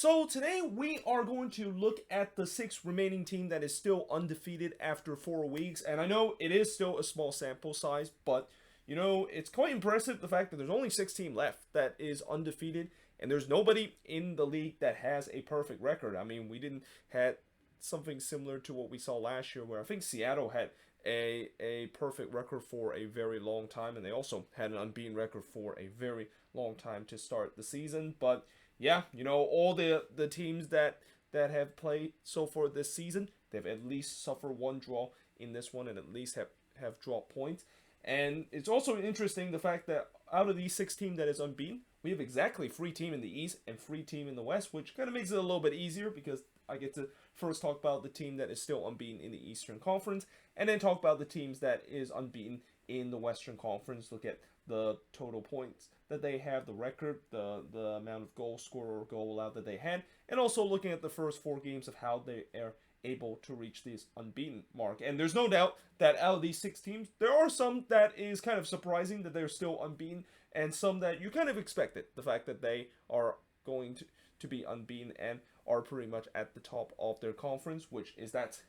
So today we are going to look at the 6 remaining team that is still undefeated after 4 weeks. And I know it is still a small sample size, but it's quite impressive the fact that there's only 6 teams left that is undefeated, and there's nobody in the league that has a perfect record. I mean, we didn't had something similar to what we saw last year, where I think Seattle had a perfect record for a very long time, and they also had an unbeaten record for a very long time to start the season. But yeah, all the teams that have played so far this season, they've at least suffered one draw in this one, and at least have dropped points. And it's also interesting the fact that out of these 6 teams that is unbeaten, we have exactly 3 teams in the East and 3 teams in the West, which kind of makes it a little bit easier because I get to first talk about the team that is still unbeaten in the Eastern Conference, and then talk about the teams that is unbeaten in the Western Conference. Look at the total points that they have, the record, the amount of goal scored or goal allowed that they had, and also looking at the first 4 games of how they are able to reach this unbeaten mark. And there's no doubt that out of these 6 teams, there are some that is kind of surprising that they're still unbeaten, and some that you kind of expected, the fact that they are going to be unbeaten and are pretty much at the top of their conference, which is that's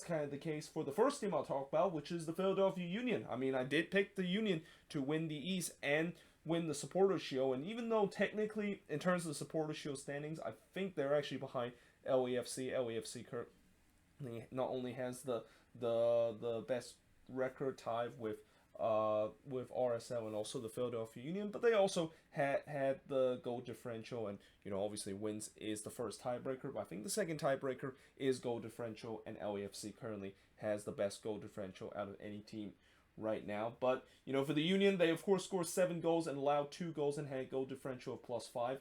kind of the case for the first team I'll talk about, which is the Philadelphia Union. I mean, I did pick the Union to win the East and win the Supporters Shield, and even though technically in terms of the Supporters Shield standings, I think they're actually behind LAFC. LAFC currently not only has the best record tied with RSL and also the Philadelphia Union, but they also had the goal differential, and obviously wins is the first tiebreaker, but I think the second tiebreaker is goal differential, and LAFC currently has the best goal differential out of any team right now. But for the Union, they of course scored 7 goals and allowed 2 goals and had a goal differential of +5.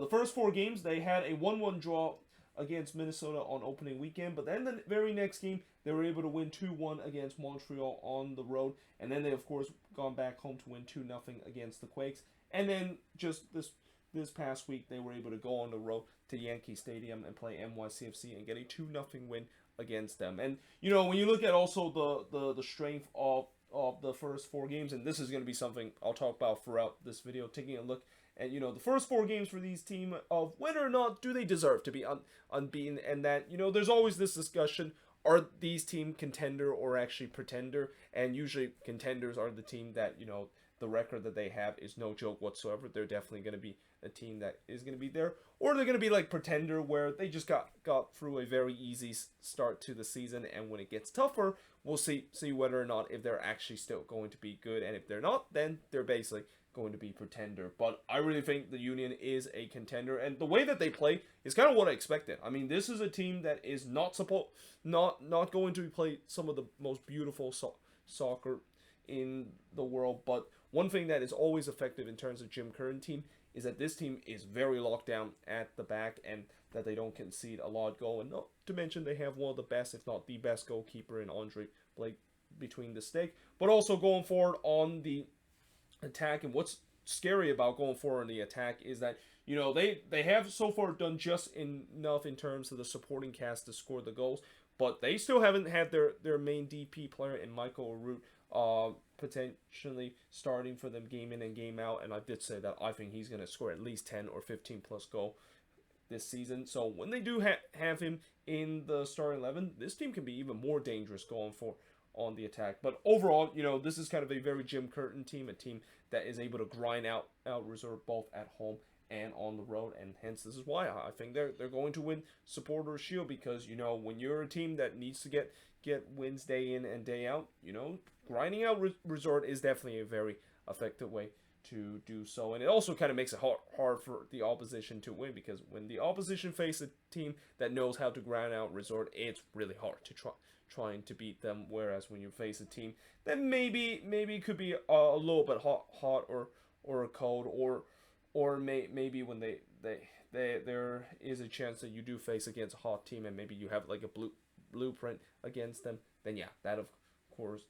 The first 4 games they had a 1-1 draw against Minnesota on opening weekend, but then the very next game they were able to win 2-1 against Montreal on the road, and then they of course gone back home to win 2-0 against the Quakes, and then just this past week they were able to go on the road to Yankee Stadium and play NYCFC and get a 2-0 win against them. And when you look at also the strength of the first 4 games, and this is going to be something I'll talk about throughout this video, taking a look at the first 4 games for these teams of whether or not do they deserve to be unbeaten, and that there's always this discussion, are these team contender or actually pretender? And usually contenders are the team that the record that they have is no joke whatsoever. They're definitely going to be a team that is going to be there, or they're going to be like pretender, where they just got through a very easy start to the season, and when it gets tougher, we'll see whether or not if they're actually still going to be good, and if they're not, then they're basically going to be pretender. But I really think the Union is a contender, and the way that they play is kind of what I expected. I mean, this is a team that is not going to play some of the most beautiful soccer in the world, but one thing that is always effective in terms of Jim Curtin team is that this team is very locked down at the back, and that they don't concede a lot of goal, and not to mention they have one of the best, if not the best, goalkeeper in Andre Blake between the stake. But also going forward on the attack, and what's scary about going forward on the attack is that they have so far done just enough in terms of the supporting cast to score the goals, but they still haven't had their main DP player in Michael Arut potentially starting for them game in and game out, and I did say that I think he's going to score at least 10 or 15 plus goal this season. So when they do have him in the starting 11, this team can be even more dangerous going for on the attack. But overall, this is kind of a very Jim Curtin team, a team that is able to grind out reserve both at home and on the road, and hence this is why I think they're going to win Supporters Shield, because when you're a team that needs to get wins day in and day out, grinding out resort is definitely a very effective way to do so. And it also kind of makes it hard for the opposition to win, because when the opposition face a team that knows how to grind out resort, it's really hard to trying to beat them. Whereas when you face a team that maybe could be a little bit hot or cold, or maybe when there is a chance that you do face against a hot team, and maybe you have like a blueprint against them, then yeah, that of course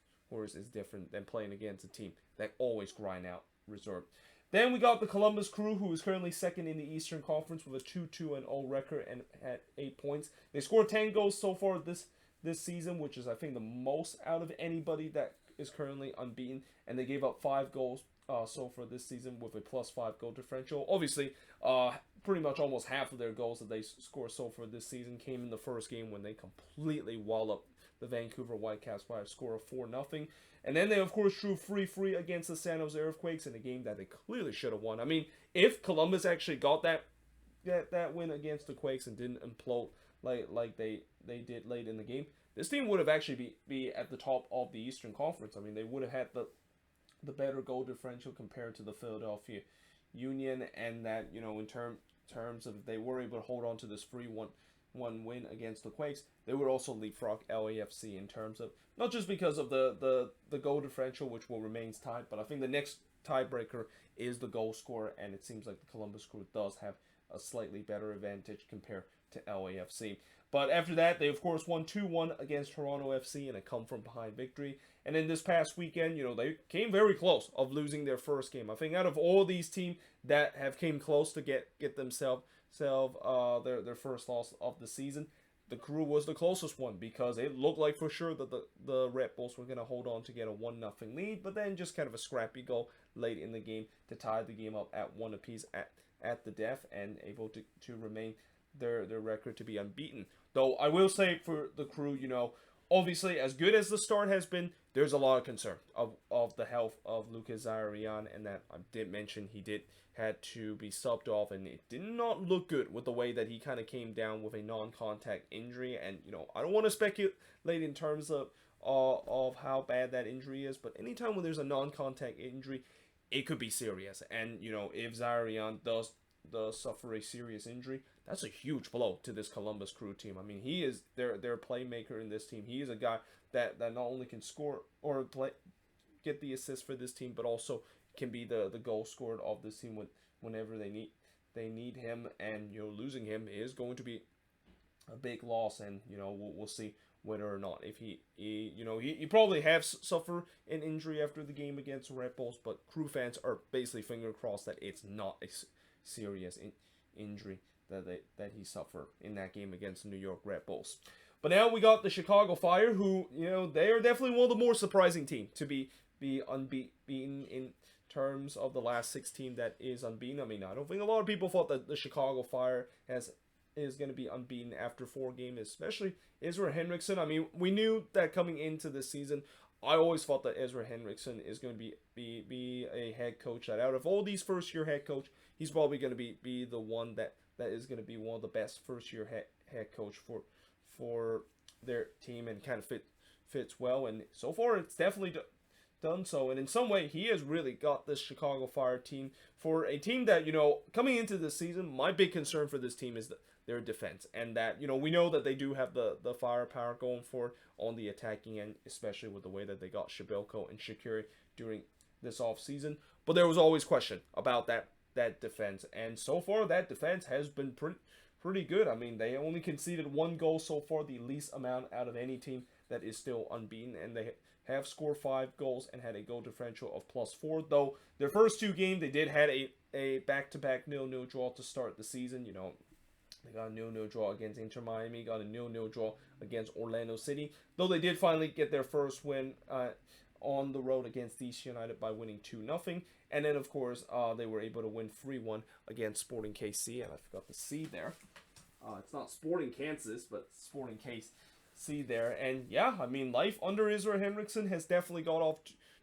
is different than playing against a team that always grind out resort. Then we got the Columbus Crew, who is currently second in the Eastern Conference with a 2-2-0 record and at 8 points. They scored 10 goals so far this season, which is I think the most out of anybody that is currently unbeaten, and they gave up 5 goals so far this season with a +5 goal differential. Obviously, pretty much almost half of their goals that they scored so far this season came in the first game when they completely walloped the Vancouver Whitecaps by a score of 4-0. And then they, of course, drew 3-3 against the San Jose Earthquakes in a game that they clearly should have won. I mean, if Columbus actually got that win against the Quakes and didn't implode like they did late in the game, this team would have actually be at the top of the Eastern Conference. I mean, they would have had the better goal differential compared to the Philadelphia Union, and that, in terms of if they were able to hold on to this 3-1 win against the Quakes, they would also leapfrog LAFC in terms of, not just because of the goal differential, which will remain tied, but I think the next tiebreaker is the goal scorer, and it seems like the Columbus Crew does have a slightly better advantage compared to LAFC. But after that, they of course won 2-1 against Toronto FC in a come-from-behind victory. And then this past weekend, they came very close of losing their first game. I think out of all these teams that have came close to get themselves their first loss of the season, the Crew was the closest one, because it looked like for sure that the Red Bulls were going to hold on to get a 1-0 lead, but then just kind of a scrappy goal late in the game to tie the game up at 1 apiece at the death, and able to remain their record to be unbeaten. Though I will say for the Crew, obviously as good as the start has been, there's a lot of concern of the health of Lucas Zarian, and that I did mention he had to be subbed off, and it did not look good with the way that he kind of came down with a non-contact injury. And I don't want to speculate in terms of how bad that injury is, but anytime when there's a non-contact injury, it could be serious. And if Zarian does suffer a serious injury, that's a huge blow to this Columbus Crew team. I mean, he is their playmaker in this team. He is a guy that not only can score or get the assist for this team, but also can be the goal scorer of this team whenever they need him. And losing him is going to be a big loss. And we'll see whether or not if he probably have suffered an injury after the game against Red Bulls, but Crew fans are basically finger crossed that it's not a serious injury that he suffered in that game against the New York Red Bulls. But now we got the Chicago Fire, who they are definitely one of the more surprising teams to be unbeaten in terms of the last 16 that is unbeaten. I mean, I don't think a lot of people thought that the Chicago Fire is going to be unbeaten after 4 games, especially Ezra Henriksen. I mean, we knew that coming into this season. I always thought that Ezra Henriksen is going to be a head coach that out of all these first-year head coach, he's probably going to be the one that is going to be one of the best first-year head coach for their team, and kind of fits well. And so far, it's definitely done so. And in some way, he has really got this Chicago Fire team, for a team that, coming into this season, my big concern for this team is their defense. And that, we know that they do have the firepower going for on the attacking end, especially with the way that they got Shibilko and Shaqiri during this offseason. But there was always question about that defense. And so far, that defense has been pretty good. I mean, they only conceded 1 goal so far, the least amount out of any team that is still unbeaten. And they have scored 5 goals and had a goal differential of +4. Though their first 2 games, they did had a back-to-back 0-0 draw to start the season. They got a 0-0 draw against Inter Miami, got a 0-0 draw against Orlando City. Though they did finally get their first win on the road against DC United by winning 2-0. And then, of course, they were able to win 3-1 against Sporting KC. And I forgot the C there. It's not Sporting Kansas, but Sporting KC there. And yeah, I mean, life under Ezra Henriksen has definitely got off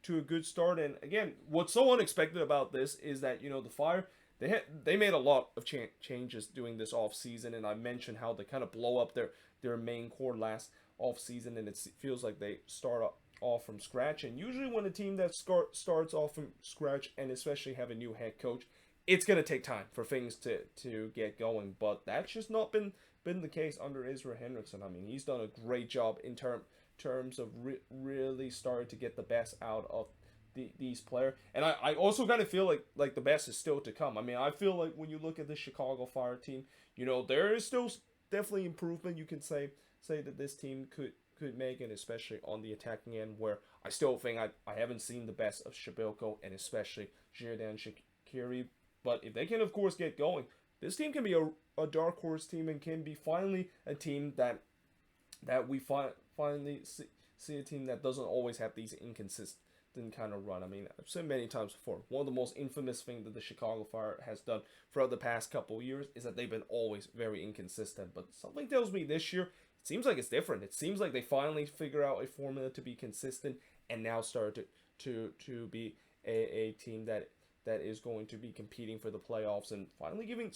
to a good start. And again, what's so unexpected about this is that, the Fire, they made a lot of changes during this offseason. And I mentioned how they kind of blow up their main core last offseason. And it feels like they start off from scratch. And usually when a team that starts off from scratch, and especially have a new head coach, it's going to take time for things to get going. But that's just not been the case under Ezra Henriksen. I mean, he's done a great job in terms of really starting to get the best out of these players. And I also kind of feel like the best is still to come. I mean, I feel like when you look at the Chicago Fire team, there is still definitely improvement you can say that this team could make, and especially on the attacking end, where I still think I haven't seen the best of Shibilko and especially Xherdan Shaqiri. But if they can, of course, get going, this team can be a dark horse team, and can be finally a team that we finally see a team that doesn't always have these kind of run. I mean, I've said many times before, one of the most infamous things that the Chicago Fire has done throughout the past couple of years is that they've been always very inconsistent. But something tells me this year, it seems like it's different. It seems like they finally figure out a formula to be consistent and now start to be a team that is going to be competing for the playoffs and finally giving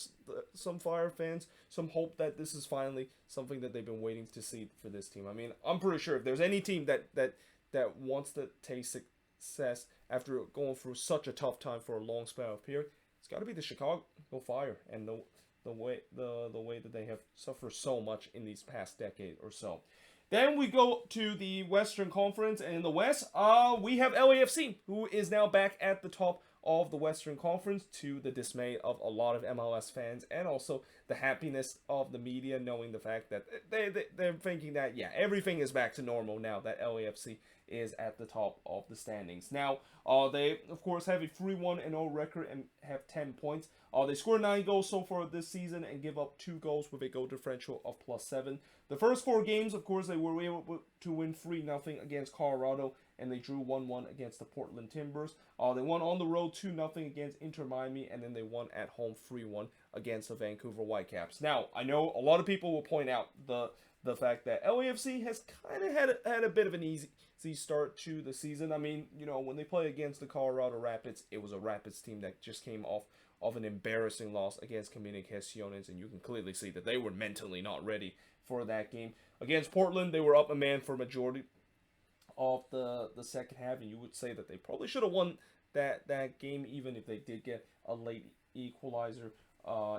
some Fire fans some hope that this is finally something that they've been waiting to see for this team. I mean, I'm pretty sure if there's any team that wants to taste success after going through such a tough time for a long span of period, it's got to be the Chicago Fire and the way that they have suffered so much in these past decade or so. Then we go to the Western Conference, and in the West, we have LAFC, who is now back at the top of the Western Conference, to the dismay of a lot of MLS fans and also the happiness of the media, knowing the fact that they're thinking that, yeah, everything is back to normal now that LAFC is at the top of the standings. Now, they, of course, have a 3-1-0 record and have 10 points. They scored 9 goals so far this season and give up 2 goals with a goal differential of +7. The first 4 games, of course, they were able to win 3-0 against Colorado, and they drew 1-1 against the Portland Timbers. They won on the road 2-0 against Inter Miami, and then they won at home 3-1 against the Vancouver Whitecaps. Now, I know a lot of people will point out the fact that LAFC has kind of had a bit of an easy start to the season. I mean, you know, when they play against the Colorado Rapids, it was a Rapids team that just came off of an embarrassing loss against Comunicaciones, and you can clearly see that they were mentally not ready for that game. Against Portland, they were up a man for a majority of the second half, and you would say that they probably should have won that game, even if they did get a late equalizer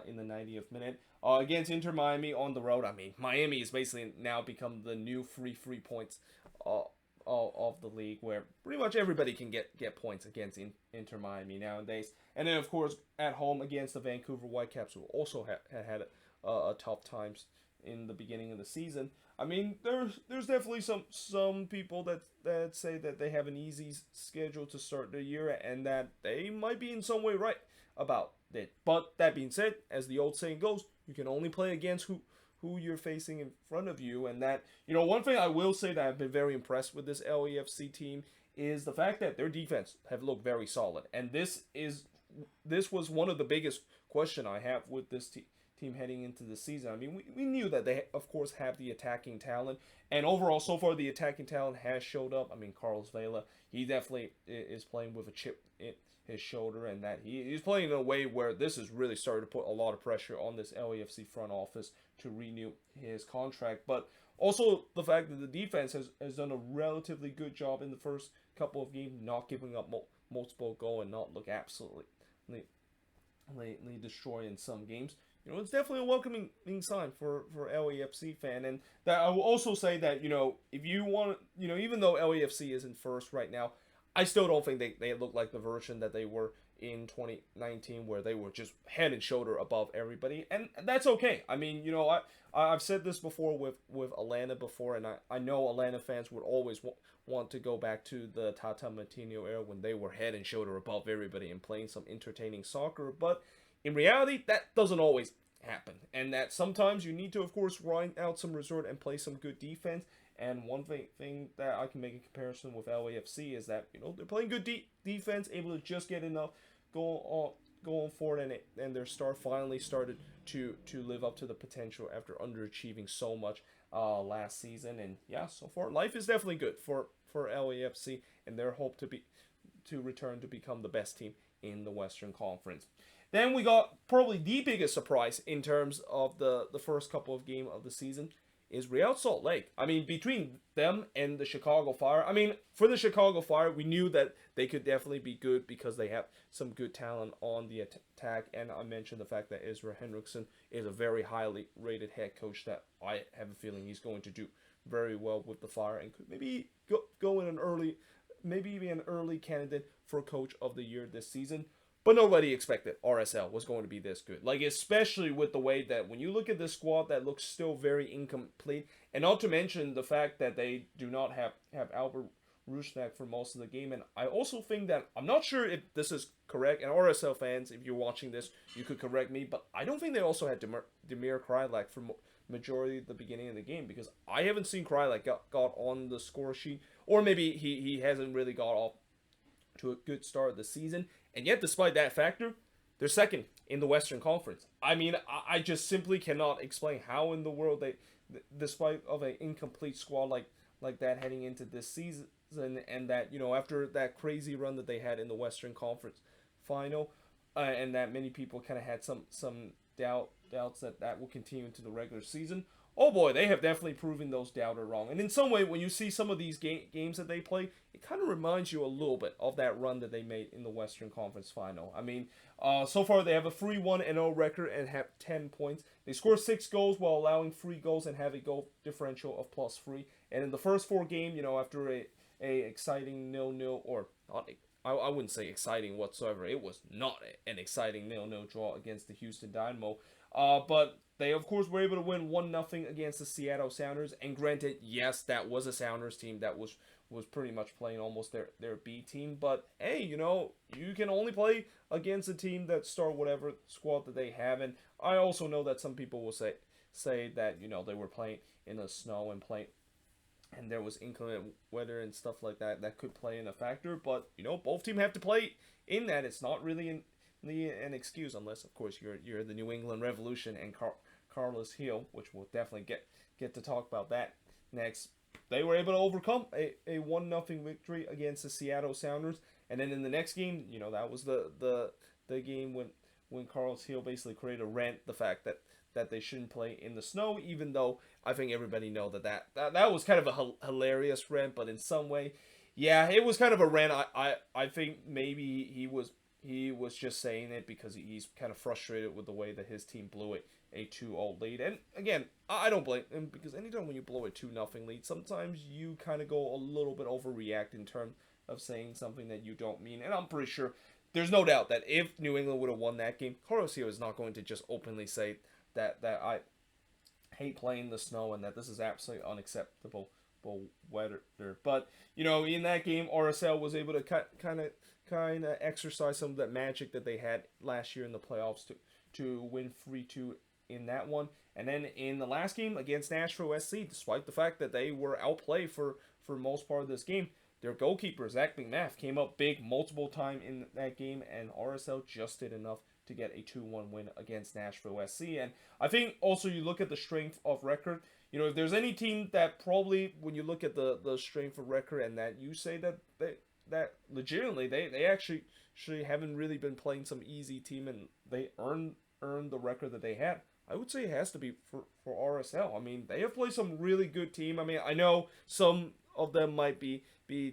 in the 90th minute. Against Inter Miami on the road, I mean, Miami has basically now become the new free points of the league, where pretty much everybody can get points against Inter Miami nowadays. And then, of course, at home against the Vancouver Whitecaps, who also had a tough times in the beginning of the season. I mean, there's definitely some people that say that they have an easy schedule to start the year, and that they might be in some way right about it. But that being said, as the old saying goes, you can only play against who you're facing in front of you. And that, you know, one thing I will say that I've been very impressed with this LAFC team is the fact that their defense have looked very solid. And this was one of the biggest question I have with this team heading into the season. I mean, we knew that they, of course, have the attacking talent. And overall, so far, the attacking talent has showed up. I mean, Carlos Vela, he definitely is playing with a chip in his shoulder, and that he's playing in a way where this is really starting to put a lot of pressure on this LAFC front office to renew his contract. But also the fact that the defense has done a relatively good job in the first couple of games, not giving up multiple goals and not look absolutely destroying some games. You know, it's definitely a welcoming sign for LAFC fan. And that I will also say that, you know, if you want, you know, even though LAFC is in first right now, I still don't think they look like the version that they were in 2019, where they were just head and shoulder above everybody, and that's okay. I mean, you know, I've said this before with Atlanta before, and I know Atlanta fans would always want to go back to the Tata Martino era when they were head and shoulder above everybody and playing some entertaining soccer, but in reality, that doesn't always happen, and that sometimes you need to, of course, grind out some resort and play some good defense. And one thing that I can make a comparison with LAFC is that, you know, they're playing good defense, able to just get enough going forward, and their star finally started to live up to the potential after underachieving so much last season. And yeah, so far life is definitely good for LAFC and their hope to return to become the best team in the Western Conference. Then we got probably the biggest surprise in terms of the first couple of games of the season is Real Salt Lake. I mean, between them and the Chicago Fire, I mean, for the Chicago Fire, we knew that they could definitely be good because they have some good talent on the attack, and I mentioned the fact that Ezra Henriksen is a very highly rated head coach that I have a feeling he's going to do very well with the Fire and could maybe go in maybe be an early candidate for Coach of the Year this season. But nobody expected RSL was going to be this good. Like, especially with the way that when you look at this squad that looks still very incomplete, and not to mention the fact that they do not have Albert Rusnak for most of the game. And I also think that, I'm not sure if this is correct, and RSL fans, if you're watching this, you could correct me, but I don't think they also had Damir Krylak for majority of the beginning of the game, because I haven't seen Krylak got on the score sheet, or maybe he hasn't really got to a good start of the season. And yet, despite that factor, they're second in the Western Conference. I mean, I just simply cannot explain how in the world they, despite of an incomplete squad like that heading into this season, and that, you know, after that crazy run that they had in the Western Conference final, and that many people kind of had some doubts that will continue into the regular season. Oh boy, they have definitely proven those doubters wrong. And in some way, when you see some of these games that they play, it kind of reminds you a little bit of that run that they made in the Western Conference Final. I mean, so far they have a 3-1-0 record and have 10 points. They score 6 goals while allowing 3 goals and have a goal differential of +3. And in the first 4 games, you know, after a exciting 0-0, or not, I wouldn't say exciting whatsoever. It was not an exciting 0-0 draw against the Houston Dynamo. But they, of course, were able to win 1-0 against the Seattle Sounders. And granted, yes, that was a Sounders team that was pretty much playing almost their B team. But, hey, you know, you can only play against a team that start whatever squad that they have. And I also know that some people will say that, you know, they were playing in the snow and there was inclement weather and stuff like that could play in a factor. But, you know, both teams have to play in that. It's not really an excuse, unless, of course, you're the New England Revolution and Carlos Hill, which we'll definitely get to talk about that next. They were able to overcome a 1-0 victory against the Seattle Sounders. And then in the next game, you know, that was the game when Carlos Hill basically created a rant, the fact that they shouldn't play in the snow, even though I think everybody know that was kind of a hilarious rant, but in some way, yeah, it was kind of a rant. I think maybe he was just saying it because he's kind of frustrated with the way that his team blew a 2-0 lead. And again, I don't blame him, because anytime when you blow a 2-0 lead, sometimes you kind of go a little bit overreact in terms of saying something that you don't mean. And I'm pretty sure there's no doubt that if New England would have won that game, Carlos Hill is not going to just openly say that I hate playing the snow and that this is absolutely unacceptable weather. But, you know, in that game, RSL was able to kind of exercise some of that magic that they had last year in the playoffs to win 3-2 in that one. And then in the last game against Nashville SC, despite the fact that they were outplayed for most part of this game, their goalkeeper, Zach McMath, came up big multiple times in that game, and RSL just did enough to get a 2-1 win against Nashville SC. And I think also you look at the strength of record. You know, if there's any team that probably, when you look at the strength of record and that you say that legitimately they actually haven't really been playing some easy team and they earned the record that they had, I would say it has to be for RSL. I mean, they have played some really good team. I mean, I know some of them might be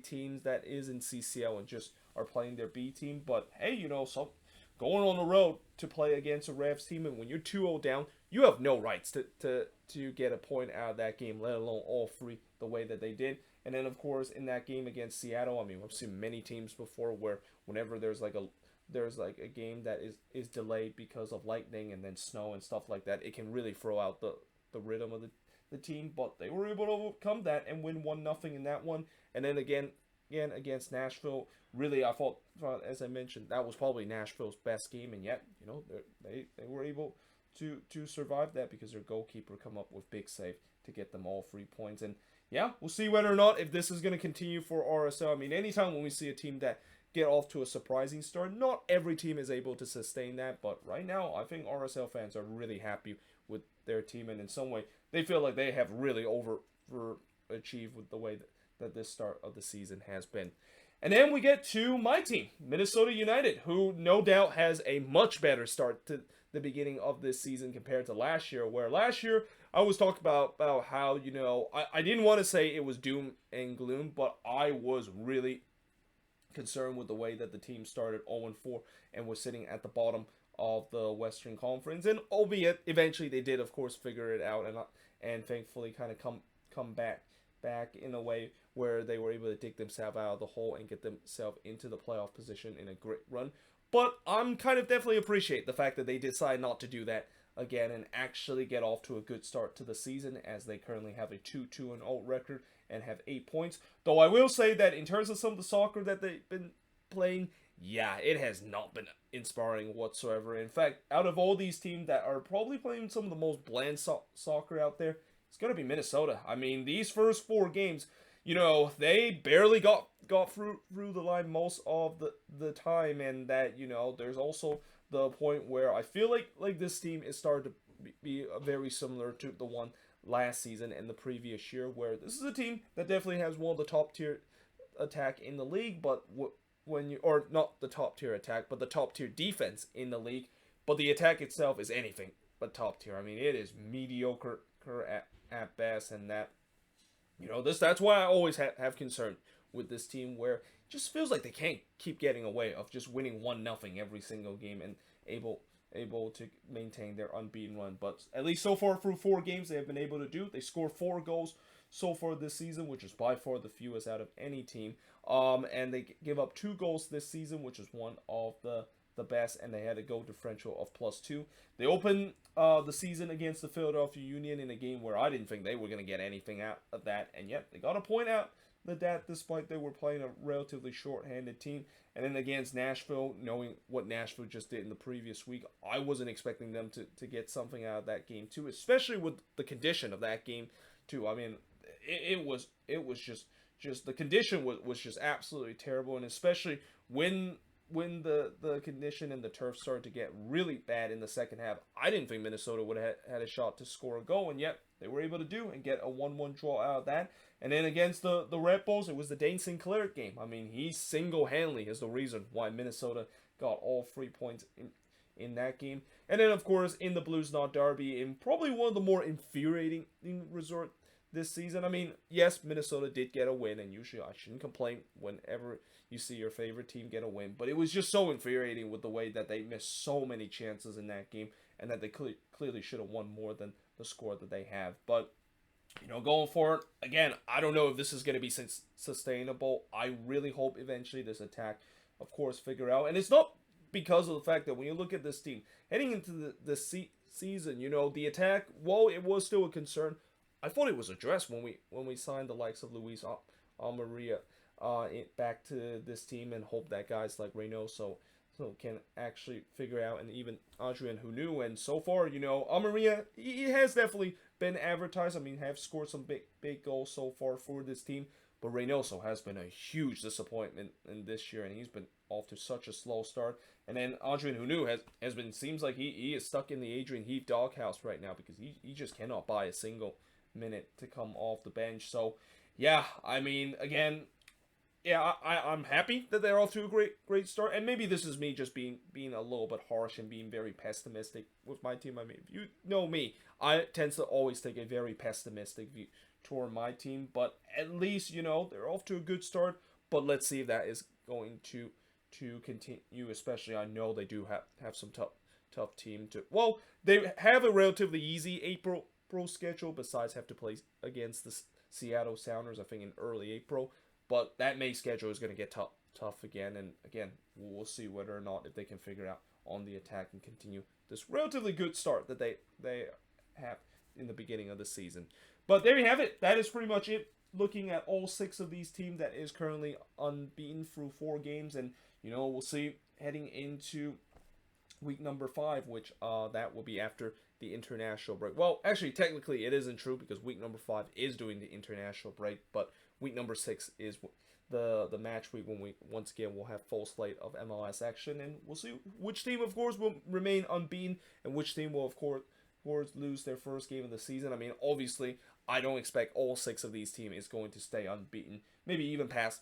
teams that is in CCL and just are playing their B team, but hey, you know, some going on the road to play against a Revs team, and when you're 2-0 down, you have no rights to get a point out of that game, let alone all 3 the way that they did. And then, of course, in that game against Seattle, I mean, we've seen many teams before where whenever there's like a game that is delayed because of lightning and then snow and stuff like that, it can really throw out the rhythm of the team. But they were able to overcome that and win 1-0 in that one. And then again against Nashville, really, I thought, as I mentioned, that was probably Nashville's best game, and yet, you know, they were able to survive that because their goalkeeper come up with big save to get them all 3 points. And yeah, we'll see whether or not if this is going to continue for RSL. I mean, anytime when we see a team that get off to a surprising start, not every team is able to sustain that, but right now, I think RSL fans are really happy with their team, and in some way, they feel like they have really overachieved with the way that this start of the season has been. And then we get to my team, Minnesota United, who no doubt has a much better start to the beginning of this season compared to last year, where last year I was talking about how, you know, I didn't want to say it was doom and gloom, but I was really concerned with the way that the team started 0-4 and was sitting at the bottom of the Western Conference. And albeit eventually they did, of course, figure it out and thankfully kind of come back in a way where they were able to dig themselves out of the hole and get themselves into the playoff position in a great run. But I'm kind of definitely appreciate the fact that they decide not to do that again and actually get off to a good start to the season, as they currently have a 2-2-0 record and have 8 points. Though I will say that in terms of some of the soccer that they've been playing, yeah, it has not been inspiring whatsoever. In fact, out of all these teams that are probably playing some of the most bland soccer out there, it's going to be Minnesota. I mean, these first 4 games, you know, they barely got through the line most of the time, and that, you know, there's also the point where I feel like this team is starting to be very similar to the one last season and the previous year, where this is a team that definitely has one of the top tier attack in the league, but when you, or not the top tier attack, but the top tier defense in the league, but the attack itself is anything but top tier. I mean, it is mediocre at best, and that, you know, that's why I always have concern with this team, where it just feels like they can't keep getting away of just winning 1-0 every single game and able to maintain their unbeaten run. But at least so far through 4 games, they have been able to do. They scored 4 goals so far this season, which is by far the fewest out of any team. And they give up 2 goals this season, which is one of the best, and they had a goal differential of +2. They opened the season against the Philadelphia Union in a game where I didn't think they were going to get anything out of that, and yet they got a point out of that despite they were playing a relatively short-handed team. And then against Nashville, knowing what Nashville just did in the previous week, I wasn't expecting them to get something out of that game too, especially with the condition of that game too. I mean, it was just the condition was just absolutely terrible, and especially when the condition and the turf started to get really bad in the second half, I didn't think Minnesota would have had a shot to score a goal, and yet they were able to do and get a 1-1 draw out of that. And then against the Red Bulls, it was the Dane Sinclair game. I mean, he single-handedly is the reason why Minnesota got all 3 points in that game. And then, of course, in the Blues Not Derby, in probably one of the more infuriating resort this season. I mean, yes, Minnesota did get a win, and usually I shouldn't complain whenever you see your favorite team get a win, but it was just so infuriating with the way that they missed so many chances in that game, and that they clearly should have won more than the score that they have. But, you know, going forward, again, I don't know if this is going to be sustainable. I really hope eventually this attack, of course, figure out, and it's not because of the fact that when you look at this team heading into the season, you know, the attack, while it was still a concern, I thought it was addressed when we signed the likes of Luis Almeria back to this team, and hope that guys like Reynoso can actually figure out, and even Adrian Hunou. And so far, you know, Almeria, he has definitely been advertised. I mean, have scored some big goals so far for this team, but Reynoso has been a huge disappointment in this year, and he's been off to such a slow start. And then Adrian Hunou has been, seems like he is stuck in the Adrian Heath doghouse right now, because he just cannot buy a single minute to come off the bench. So yeah, I mean, again, yeah, I'm happy that they're off to a great start, and maybe this is me just being a little bit harsh and being very pessimistic with my team. I mean, if you know me, I tend to always take a very pessimistic view toward my team, but at least, you know, they're off to a good start. But let's see if that is going to continue, especially I know they do have some tough team to, well, they have a relatively easy April schedule, besides have to play against the Seattle Sounders, I think, in early April. But that May schedule is going to get tough again, and again, we'll see whether or not if they can figure out on the attack and continue this relatively good start that they have in the beginning of the season. But there you have it. That is pretty much it. Looking at all 6 of these teams that is currently unbeaten through 4 games, and you know, we'll see heading into week number 5, which that will be after the international break. Well, actually, technically, it isn't true, because week number 5 is doing the international break, but week number 6 is the match week, when we once again will have full slate of MLS action, and we'll see which team, of course, will remain unbeaten and which team will, of course, lose their first game of the season. I mean, obviously, I don't expect all 6 of these teams is going to stay unbeaten, maybe even past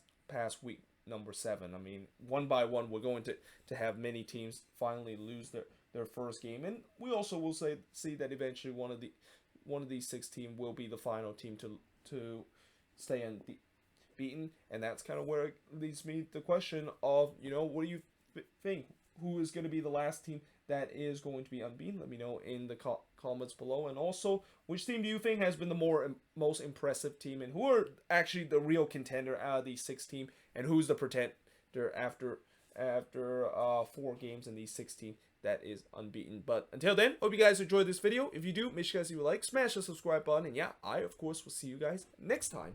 week number 7. I mean, one by one, we're going to have many teams finally lose their first game, and we also will see that eventually one of these 6 teams will be the final team to stay unbeaten. And that's kind of where it leads me to the question of, you know, what do you think? Who is going to be the last team that is going to be unbeaten? Let me know in the comments below. And also, which team do you think has been the most impressive team, and who are actually the real contender out of these 6 teams, and who's the pretender after 4 games in these 6 teams that is unbeaten? But until then, hope you guys enjoyed this video. If you do, make sure you guys leave a like, smash the subscribe button, and yeah, I of course will see you guys next time.